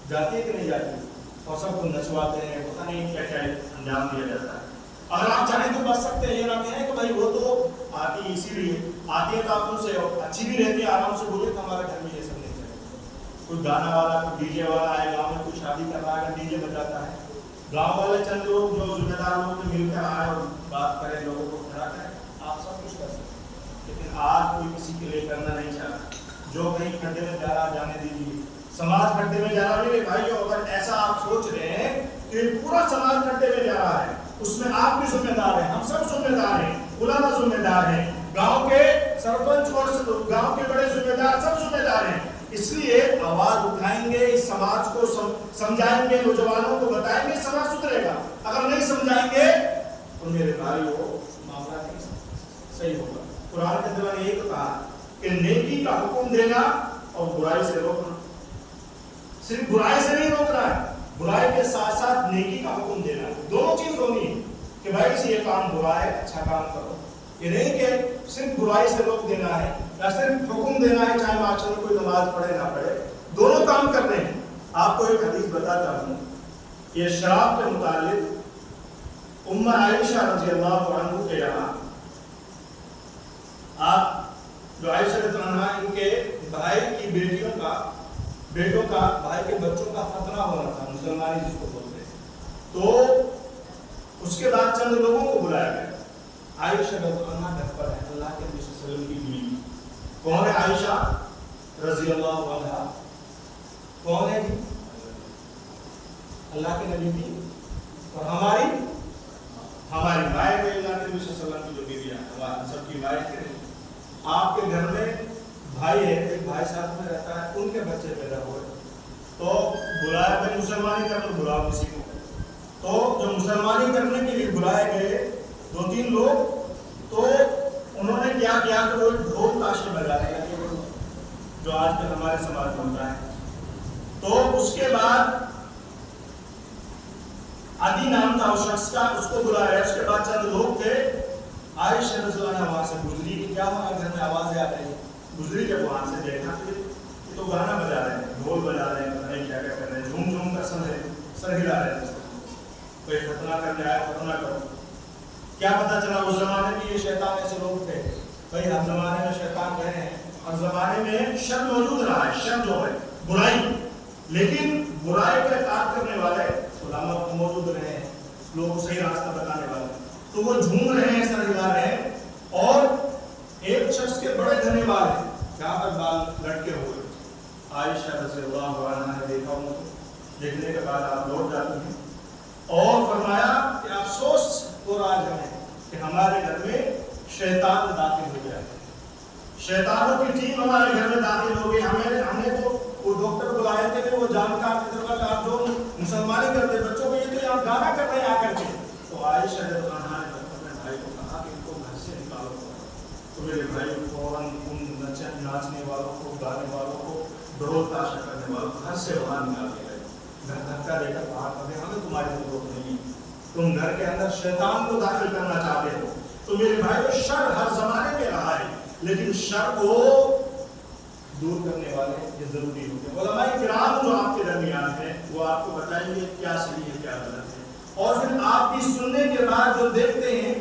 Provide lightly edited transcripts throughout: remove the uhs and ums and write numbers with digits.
جاتی ہے کہ نہیں جاتی؟ اور سب کو نچواتے ہیں، پتہ نہیں کیا کیا انجام دیا جاتا ہے۔ اگر آپ چاہیں تو بچ سکتے ہیں، یہ نہ کہیں کہ بھائی وہ تو آتی ہے اسی لیے آتی ہے تو آپ ان سے اچھی بھی رہتی ہے، آرام سے بولے تو ہمارے گھر میں یہ سب نہیں چلے۔ کوئی گانا والا، کوئی ڈی جے والا آئے گاؤں میں، کوئی شادی کر رہا ہے ڈی جے بجاتا ہے، گاؤں والے چند لوگ جو ذمہ دار لوگ مل کر آئے اور بات کریں، لوگوں کو کھڑا کریں، آپ سب کچھ کر سکتے ہیں، لیکن آج کوئی کسی کے لیے کرنا نہیں چاہتا۔ جو کہیں کھڈے میں جا رہا جانے دیجیے، سماج کھڈے میں جا رہا نہیں بھائی۔ اگر ایسا آپ سوچ رہے ہیں کہ پورا سماج کھڈے میں جا رہا ہے، اس میں آپ بھی ذمہ دار ہیں، ہم سب ذمہ دار ہیں، علماء ذمہ دار ہیں، گاؤں کے سرپنچ اور گاؤں کے بڑے ذمہ دار سب ذمہ دار ہیں۔ اس لیے آواز اٹھائیں گے، اس سماج کو سمجھائیں گے، نوجوانوں کو بتائیں گے، سماج سدھرے گا۔ اگر نہیں سمجھائیں گے تو میرے بھائی وہ معاملہ نہیں صحیح ہوگا۔ قرآن کے اندر نے یہی تو کہا کہ نیکی کا حکم دینا اور برائی سے روکنا۔ صرف برائی سے نہیں روکنا ہے، برائی کے ساتھ ساتھ نیکی کا حکم دینا، دونوں چیز ہونی ہے کہ بھائی سے یہ کام برا ہے، اچھا کام کرو۔ یہ نہیں کہ صرف برائی سے روک دینا ہے یا صرف حکم دینا ہے، چاہے معاشرے میں کوئی نماز پڑھے نہ پڑھے، دونوں کام کرنے ہیں۔ آپ کو ایک حدیث بتاتا ہوں، یہ شراب کے متعلق ام عائشہ رضی اللہ عنہ کے یہاں، آپ جو عائشہ رضی اللہ عنہ ان کے بھائی کی بیٹوں کا بھائی کے بچوں کا ختنہ ہونا تھا، مسلمانی جس کو بولتے ہیں، تو اس کے بعد چند لوگوں کو بلایا گیا۔ عائشہ رضی اللہ عنہ گھر پر ہے، اللہ کے نبی صلی اللہ علیہ وسلم کی بیوی۔ کون ہے عائشہ رضی اللہ عنہ؟ کون ہے جی؟ اللہ کے نبی کی اور ہماری مائیں ہیں، اللہ کے نبی صلی اللہ علیہ وسلم کی جو بیویاں ہماری سب کی مائیں ہیں۔ آپ کے گھر میں بھائی ہے، ایک بھائی ساتھ میں رہتا ہے، ان کے بچے پیدا ہوئے تو بلایا گئے، مسلمانی کرنے بلاؤ کسی کو۔ تو جب مسلمانی کرنے کے لیے بلائے گئے 2-3 لوگ، تو انہوں نے کیا کیا کہ وہ ڈھول تاشے بجا رہے ہیں جو آج کل ہمارے سماج میں ہوتا ہے۔ تو اس کے بعد عدی نام تھا اس شخص کا، اس کو بلایا۔ اس کے بعد چند لوگ تھے، عائشہ رضی اللہ عنہا وہاں سے گزری کہ کیا ہمارے گھر میں آوازیں آ رہی ہیں۔ گزری جب وہاں سے دیکھا کہ یہ تو گانا بجا رہے ہیں، ڈھول بجا رہے ہیں، پتہ نہیں کیا کیا کر رہے ہیں، جھوم جھوم کر سر ہلا رہے ہیں۔ کوئی ختنہ کرنے آیا، ختنہ کرو۔ کیا پتہ چلا اس زمانے میں یہ شیطان ایسے لوگ تھے، بھائی ہر زمانے میں شیطان رہے ہیں، ہر زمانے میں شر موجود رہا ہے، شر جو ہے برائی، لیکن برائی کا کام کرنے والے علماء موجود رہے ہیں، لوگوں کو صحیح راستہ بتانے والے، تو وہ جھوم رہے ہیں، سر ہلا رہے ہیں۔ اور ایک شخص کے بڑے گھنے والے جہاں پر بال لٹکے ہوئے، عائشہ رضی اللہ عنہا نے دیکھا ان کو، دیکھنے کے بعد آپ لوٹ جاتے ہیں اور فرمایا کہ افسوس ہو رہا ہے ہمیں کہ ہمارے گھر میں شیطان داخل ہو گیا ہے، شیطانوں کی ٹیم ہمارے گھر میں داخل ہو گئی۔ ہم نے تو وہ ڈاکٹر بلائے تھے کہ وہ جان کا آپ جو مسلمانی کرتے بچوں کو، یہ تو آپ گانا کر رہے ہیں آ کر کے۔ تو عائشہ رضی اللہ عنہا نے اپنے بھائی کو کہا کہ ان کو گھر سے نکالو۔ تو میرے بھائی فوراً ان ناچنے والوں کو، گانے والوں کو، ڈھول تاشا کرنے والوں کو گھر سے باہر نکال کے گئے، گھر دھکا دے کر باہر کر دیں، ہمیں تمہاری ضرورت نہیں، تم گھر کے اندر شیطان کو داخل کرنا چاہتے ہو۔ تو میرے بھائی شر ہر زمانے میں رہا ہے، لیکن شر کو دور کرنے والے یہ ضروری ہوتے ہیں۔ علماء کرام جو آپ کے درمیان ہیں وہ آپ کو بتائیں گے کیا صحیح ہے کیا غلط ہے، اور پھر آپ کی سننے کے بعد جو دیکھتے ہیں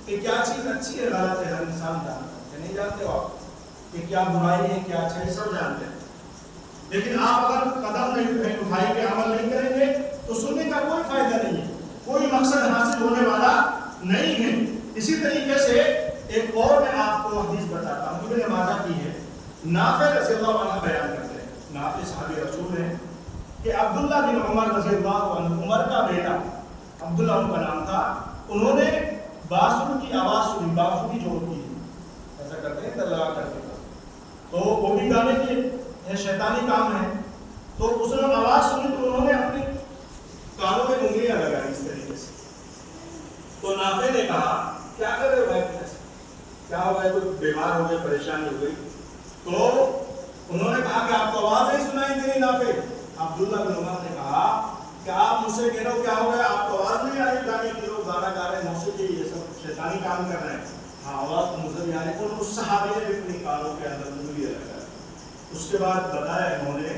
کہ کیا چیز اچھی ہے غلط ہے، ہر انسان جانتا ہے، نہیں جانتے ہو آپ کہ کیا برائی ہے کیا اچھا ہے، سب جانتے ہیں، لیکن آپ اگر قدم نہیں اٹھائیں گے، عمل نہیں کریں گے تو سننے کا کوئی فائدہ نہیں ہے، کوئی مقصد حاصل ہونے والا نہیں ہے۔ اسی طریقے سے ایک اور میں آپ کو حدیث بتاتا ہوں، ابن ماجہ کی ہے، نافع رضی اللہ عنہ بیان کرتے ہیں، نافع صحابی رسول ہیں کہ عبداللہ بن عمر رضی اللہ عنہ، عمر کا بیٹا عبداللہ ان کا نام تھا، انہوں نے بانسری کی آواز سنی، بانسری جو ہوتی ہے ایسا کرتے ہیں لگا کرتے ہیں، تو وہ بھی گانے کے شیطانی کام ہے، تو اس نے آواز سنی تو انہوں نے اپنے کانوں میں انگلیاں لگائی اس طریقے سے۔ تو نافع نے کہا کیا کر رہے ہو بھائی، کیا ہو گیا، کوئی بیمار ہو گئے، پریشانی ہو گئی؟ تو انہوں نے کہا کہ آپ کو آواز نہیں سنائی دے رہی نافع؟ عبداللہ بن عمر نے کہا کہ آپ مجھ سے کہہ رہے ہو کیا ہو گیا، آپ کو آواز نہیں آ رہی گانے کی، لوگ گانا گا رہے ہیں، موسیقی یہ سب شیطانی کام کر رہے ہیں، ہاں آواز تو مجھے نہیں آ رہی۔ اور اس صحابی نے بھی اپنی کانوں کے اندر انگلیاں لگائی۔ اس کے بعد بتایا انہوں نے